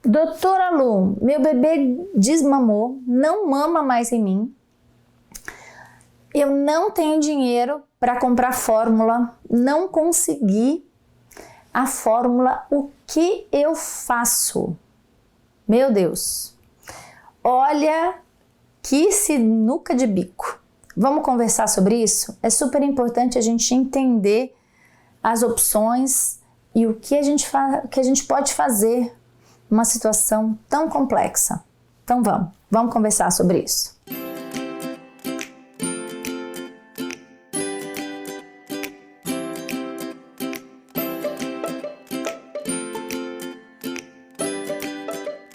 Doutora Lu, meu bebê desmamou, não mama mais em mim. Eu não tenho dinheiro para comprar fórmula, não consegui a fórmula. O que eu faço? Meu Deus, olha que sinuca de bico. Vamos conversar sobre isso? É super importante a gente entender as opções e o que a gente pode fazer numa situação tão complexa. Então vamos conversar sobre isso.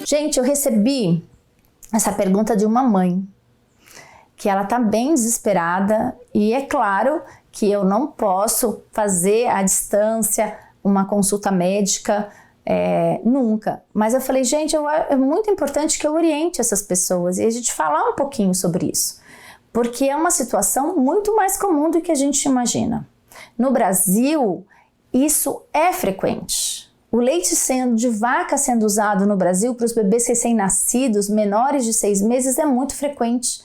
Gente, eu recebi essa pergunta de uma mãe, que ela tá bem desesperada e é claro que eu não posso fazer à distância uma consulta médica nunca. Mas eu falei, gente, é muito importante que eu oriente essas pessoas e a gente falar um pouquinho sobre isso, porque é uma situação muito mais comum do que a gente imagina. No Brasil, isso é frequente. O leite de vaca sendo usado no Brasil para os bebês recém-nascidos, menores de 6 meses, é muito frequente.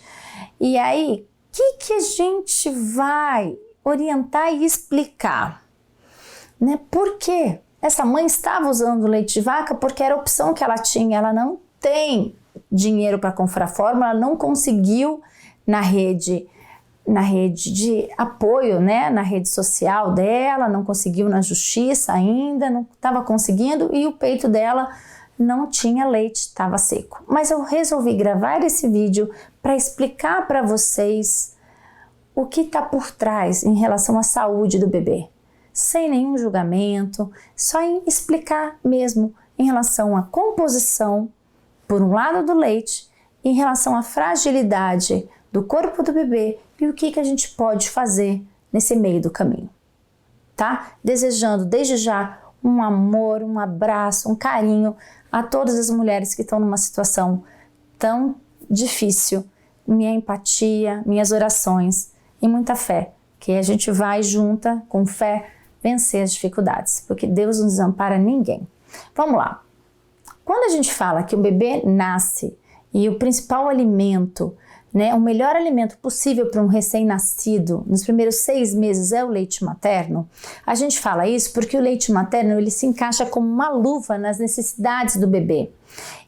E aí, o que a gente vai orientar e explicar? Né? Por quê? Essa mãe estava usando leite de vaca porque era a opção que ela tinha. Ela não tem dinheiro para comprar fórmula, ela não conseguiu na rede de apoio, né, na rede social dela, não conseguiu na justiça ainda, não estava conseguindo e o peito dela não tinha leite, estava seco. Mas eu resolvi gravar esse vídeo para explicar para vocês o que está por trás em relação à saúde do bebê, sem nenhum julgamento, só em explicar mesmo em relação à composição, por um lado do leite, em relação à fragilidade do corpo do bebê e o que a gente pode fazer nesse meio do caminho, tá? Desejando desde já um amor, um abraço, um carinho a todas as mulheres que estão numa situação tão difícil, minha empatia, minhas orações e muita fé, que a gente vai junta, com fé, vencer as dificuldades, porque Deus não desampara ninguém. Vamos lá. Quando a gente fala que o bebê nasce e o principal alimento, né, o melhor alimento possível para um recém-nascido nos primeiros 6 meses é o leite materno, a gente fala isso porque o leite materno ele se encaixa como uma luva nas necessidades do bebê.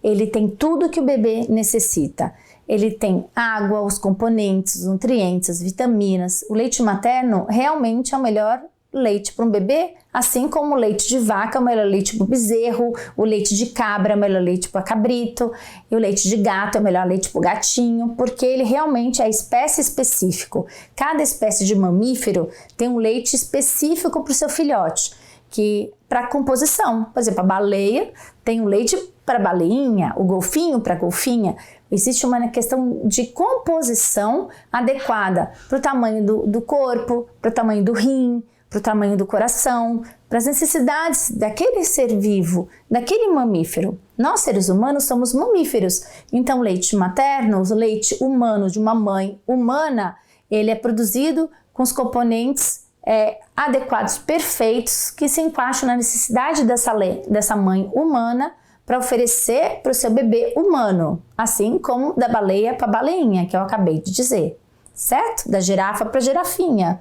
Ele tem tudo que o bebê necessita. Ele tem água, os componentes, os nutrientes, as vitaminas. O leite materno realmente é o melhor leite para um bebê, assim como o leite de vaca é o melhor leite para o bezerro, o leite de cabra é o melhor leite para cabrito e o leite de gato é o melhor leite para o gatinho, porque ele realmente é espécie específico. Cada espécie de mamífero tem um leite específico para o seu filhote, que para composição, por exemplo, a baleia tem um leite para baleinha, o golfinho para golfinha. Existe uma questão de composição adequada para o tamanho do corpo, para o tamanho do rim, para o tamanho do coração, para as necessidades daquele ser vivo, daquele mamífero. Nós, seres humanos, somos mamíferos. Então, leite materno, o leite humano de uma mãe humana, ele é produzido com os componentes adequados, perfeitos, que se encaixam na necessidade dessa mãe humana para oferecer para o seu bebê humano, assim como da baleia para a baleinha, que eu acabei de dizer, certo? Da girafa para a girafinha.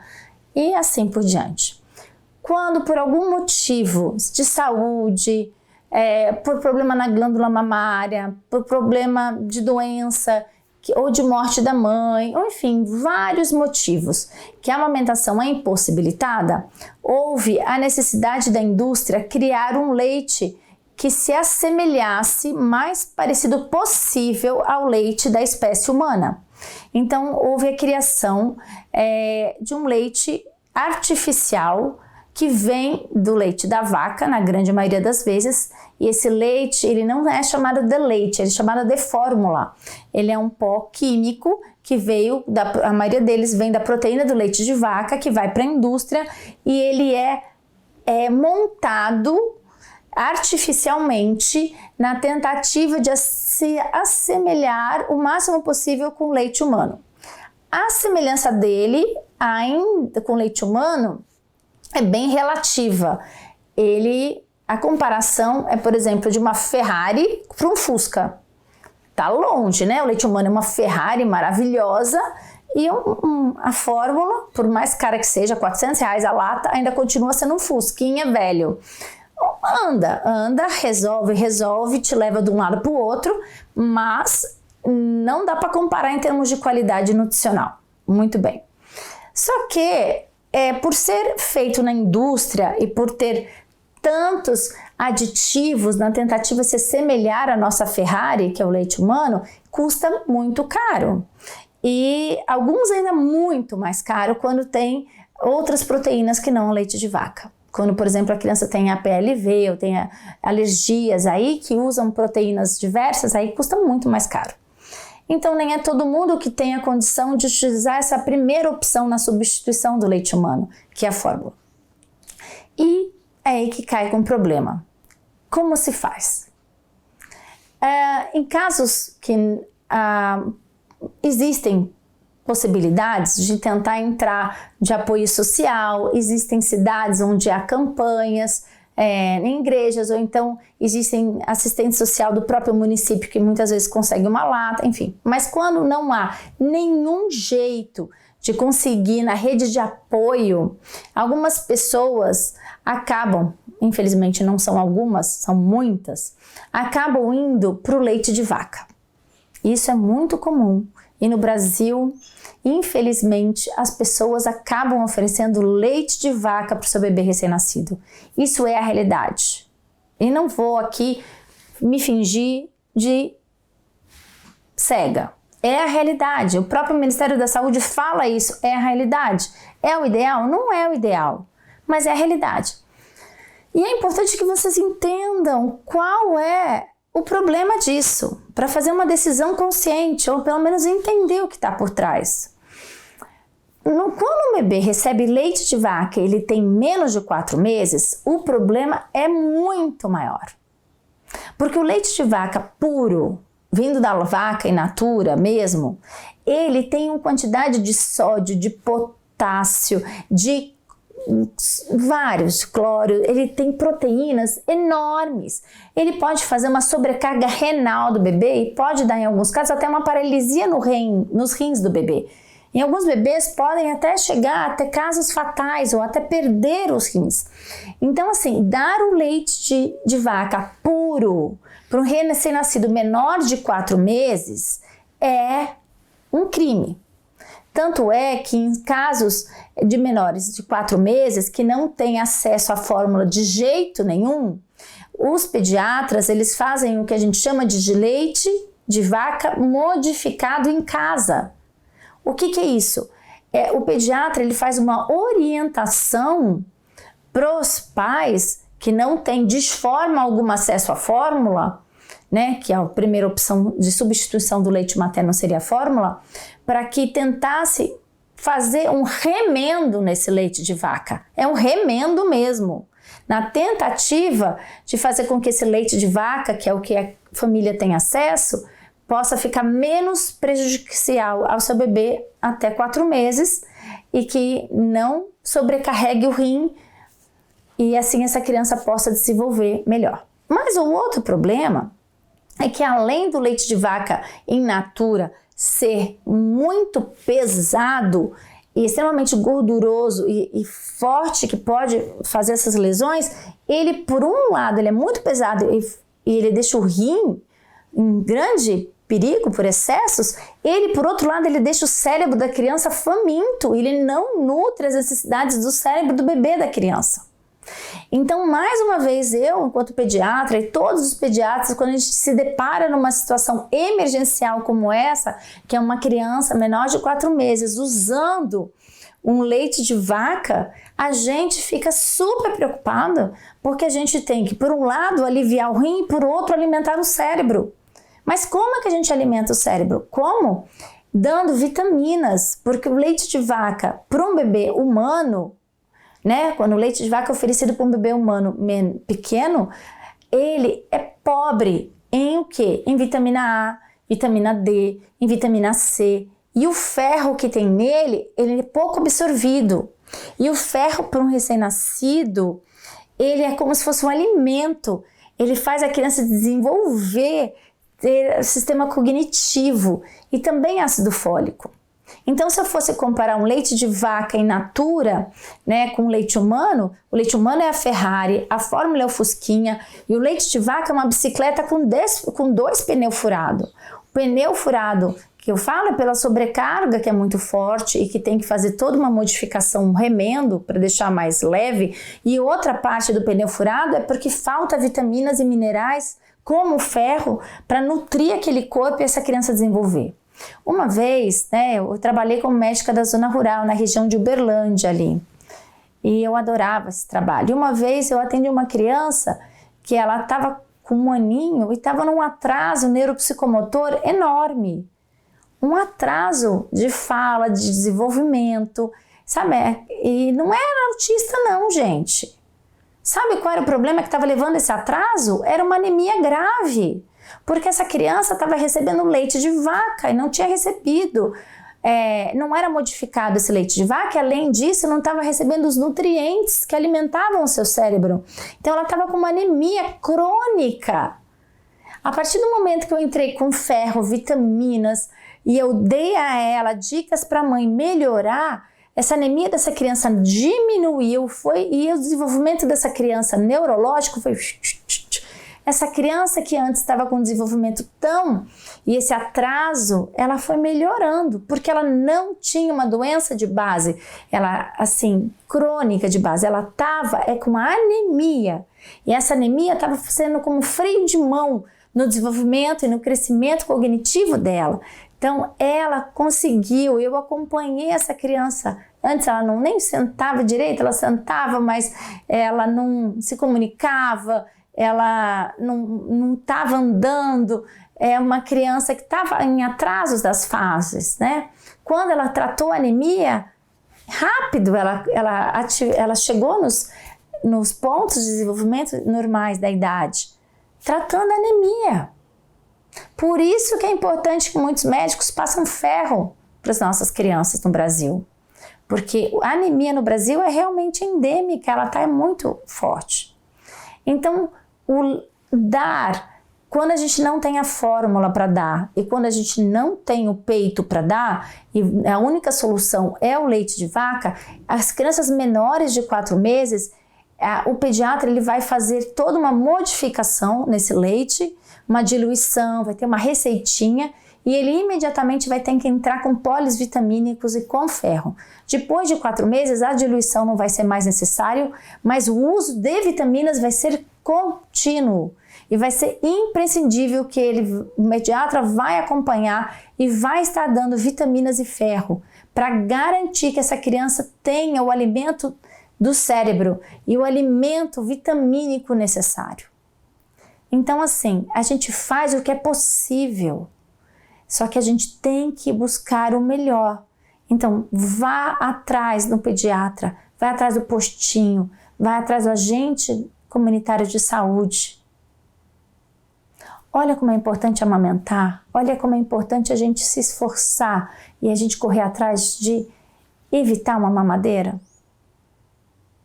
E assim por diante. Quando por algum motivo de saúde, por problema na glândula mamária, por problema de doença ou de morte da mãe, ou enfim, vários motivos que a amamentação é impossibilitada, houve a necessidade da indústria criar um leite que se assemelhasse mais parecido possível ao leite da espécie humana. Então, houve a criação de um leite artificial que vem do leite da vaca, na grande maioria das vezes, e esse leite, ele não é chamado de leite, ele é chamado de fórmula. Ele é um pó químico que a maioria deles vem da proteína do leite de vaca, que vai para a indústria, e ele é montado artificialmente na tentativa de se assemelhar o máximo possível com o leite humano. A semelhança dele ainda com o leite humano é bem relativa. Ele A comparação é, por exemplo, de uma Ferrari para um Fusca. Tá longe, né? O leite humano é uma Ferrari maravilhosa e a fórmula, por mais cara que seja, R$400 a lata, ainda continua sendo um Fusquinha velho. Anda, resolve, te leva de um lado para o outro, mas não dá para comparar em termos de qualidade nutricional. Muito bem. Só que, por ser feito na indústria e por ter tantos aditivos na tentativa de se assemelhar à nossa Ferrari, que é o leite humano, custa muito caro. E alguns ainda muito mais caro quando tem outras proteínas que não o leite de vaca. Quando, por exemplo, a criança tem APLV ou tem alergias aí que usam proteínas diversas, aí custa muito mais caro. Então, nem é todo mundo que tem a condição de utilizar essa primeira opção na substituição do leite humano, que é a fórmula. E é aí que cai com o problema. Como se faz? Em casos que existem possibilidades de tentar entrar de apoio social, existem cidades onde há campanhas, em igrejas, ou então existem assistente social do próprio município que muitas vezes consegue uma lata, enfim. Mas quando não há nenhum jeito de conseguir na rede de apoio, algumas pessoas acabam, infelizmente não são algumas, são muitas, acabam indo para o leite de vaca. Isso é muito comum e no Brasil, infelizmente, as pessoas acabam oferecendo leite de vaca para o seu bebê recém-nascido. Isso é a realidade. E não vou aqui me fingir de cega. É a realidade. O próprio Ministério da Saúde fala isso. É a realidade. É o ideal? Não é o ideal, mas é a realidade. E é importante que vocês entendam qual é o problema disso, para fazer uma decisão consciente, ou pelo menos entender o que está por trás. Quando o bebê recebe leite de vaca e ele tem menos de 4 meses, o problema é muito maior. Porque o leite de vaca puro, vindo da vaca in natura mesmo, ele tem uma quantidade de sódio, de potássio, de vários cloro, ele tem proteínas enormes. Ele pode fazer uma sobrecarga renal do bebê e pode dar, em alguns casos, até uma paralisia nos rins do bebê. Em alguns bebês podem até chegar a ter casos fatais ou até perder os rins. Então, assim, dar o leite de vaca puro para um recém-nascido menor de 4 meses é um crime. Tanto é que em casos de menores de 4 meses que não têm acesso à fórmula de jeito nenhum, os pediatras eles fazem o que a gente chama de leite de vaca modificado em casa. O que é isso? O pediatra ele faz uma orientação para os pais que não têm de forma alguma acesso à fórmula, né, que a primeira opção de substituição do leite materno seria a fórmula, para que tentasse fazer um remendo nesse leite de vaca. É um remendo mesmo, na tentativa de fazer com que esse leite de vaca, que é o que a família tem acesso, possa ficar menos prejudicial ao seu bebê até 4 meses e que não sobrecarregue o rim e assim essa criança possa desenvolver melhor. Mas o outro problema é que além do leite de vaca in natura ser muito pesado e extremamente gorduroso e forte, que pode fazer essas lesões, ele por um lado ele é muito pesado e ele deixa o rim em grande perigo por excessos, ele por outro lado ele deixa o cérebro da criança faminto, ele não nutre as necessidades do cérebro do bebê da criança. Então, mais uma vez, eu, enquanto pediatra, e todos os pediatras, quando a gente se depara numa situação emergencial como essa, que é uma criança menor de 4 meses usando um leite de vaca, a gente fica super preocupado, porque a gente tem que, por um lado, aliviar o rim e, por outro, alimentar o cérebro. Mas como é que a gente alimenta o cérebro? Como? Dando vitaminas, porque o leite de vaca para um bebê humano, né? Quando o leite de vaca é oferecido para um bebê humano pequeno, ele é pobre em o quê? Em vitamina A, vitamina D, em vitamina C. E o ferro que tem nele, ele é pouco absorvido. E o ferro para um recém-nascido, ele é como se fosse um alimento. Ele faz a criança desenvolver sistema cognitivo e também ácido fólico. Então, se eu fosse comparar um leite de vaca in natura, né, com leite humano, o leite humano é a Ferrari, a fórmula é o Fusquinha e o leite de vaca é uma bicicleta com 2 pneus furados. O pneu furado que eu falo é pela sobrecarga, que é muito forte e que tem que fazer toda uma modificação, um remendo para deixar mais leve, e outra parte do pneu furado é porque falta vitaminas e minerais como o ferro para nutrir aquele corpo e essa criança desenvolver. Uma vez, né, eu trabalhei como médica da zona rural, na região de Uberlândia ali, e eu adorava esse trabalho. E uma vez eu atendi uma criança que ela estava com 1 aninho e estava num atraso neuropsicomotor enorme. Um atraso de fala, de desenvolvimento, sabe? E não era autista não, gente. Sabe qual era o problema que estava levando esse atraso? Era uma anemia grave, porque essa criança estava recebendo leite de vaca e não tinha recebido, não era modificado esse leite de vaca, e além disso não estava recebendo os nutrientes que alimentavam o seu cérebro. Então ela estava com uma anemia crônica. A partir do momento que eu entrei com ferro, vitaminas, e eu dei a ela dicas para a mãe melhorar, essa anemia dessa criança diminuiu, e o desenvolvimento dessa criança neurológico foi... Essa criança que antes estava com desenvolvimento e esse atraso, ela foi melhorando, porque ela não tinha uma doença de base, ela, assim, crônica de base, ela estava com uma anemia, e essa anemia estava sendo como freio de mão no desenvolvimento e no crescimento cognitivo dela. Então, ela conseguiu, eu acompanhei essa criança. Antes ela nem sentava direito, ela sentava, mas ela não se comunicava, ela não estava andando. É uma criança que estava em atrasos das fases, né? Quando ela tratou a anemia, rápido ela chegou nos pontos de desenvolvimento normais da idade, tratando a anemia. Por isso que é importante que muitos médicos passam ferro para as nossas crianças no Brasil. Porque a anemia no Brasil é realmente endêmica, ela está muito forte. Então, quando a gente não tem a fórmula para dar e quando a gente não tem o peito para dar e a única solução é o leite de vaca, as crianças menores de 4 meses, o pediatra ele vai fazer toda uma modificação nesse leite, uma diluição, vai ter uma receitinha e ele imediatamente vai ter que entrar com pólis vitamínicos e com ferro. Depois de 4 meses, a diluição não vai ser mais necessário, mas o uso de vitaminas vai ser contínuo e vai ser imprescindível que o pediatra vai acompanhar e vai estar dando vitaminas e ferro para garantir que essa criança tenha o alimento do cérebro e o alimento vitamínico necessário. Então, assim, a gente faz o que é possível, só que a gente tem que buscar o melhor. Então, vá atrás do pediatra, vai atrás do postinho, vai atrás do agente comunitário de saúde. Olha como é importante amamentar, olha como é importante a gente se esforçar e a gente correr atrás de evitar uma mamadeira.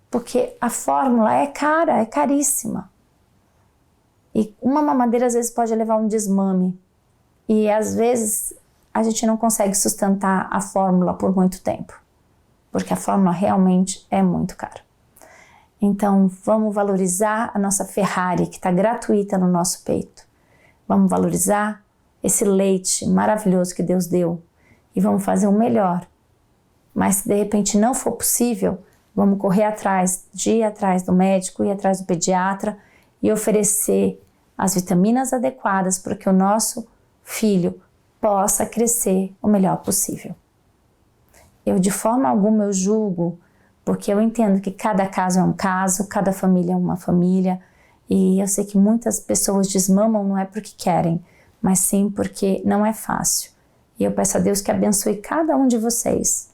Porque a fórmula é cara, é caríssima. E uma mamadeira às vezes pode levar um desmame. E às vezes a gente não consegue sustentar a fórmula por muito tempo. Porque a fórmula realmente é muito cara. Então vamos valorizar a nossa Ferrari que está gratuita no nosso peito. Vamos valorizar esse leite maravilhoso que Deus deu. E vamos fazer o melhor. Mas se de repente não for possível, vamos correr atrás, ir atrás do médico, ir atrás do pediatra e oferecer as vitaminas adequadas para que o nosso filho possa crescer o melhor possível. Eu de forma alguma eu julgo, porque eu entendo que cada caso é um caso, cada família é uma família, e eu sei que muitas pessoas desmamam não é porque querem, mas sim porque não é fácil. E eu peço a Deus que abençoe cada um de vocês,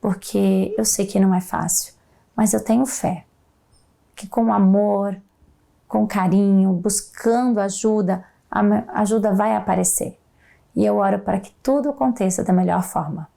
porque eu sei que não é fácil, mas eu tenho fé que com amor, com carinho, buscando ajuda, a ajuda vai aparecer. E eu oro para que tudo aconteça da melhor forma.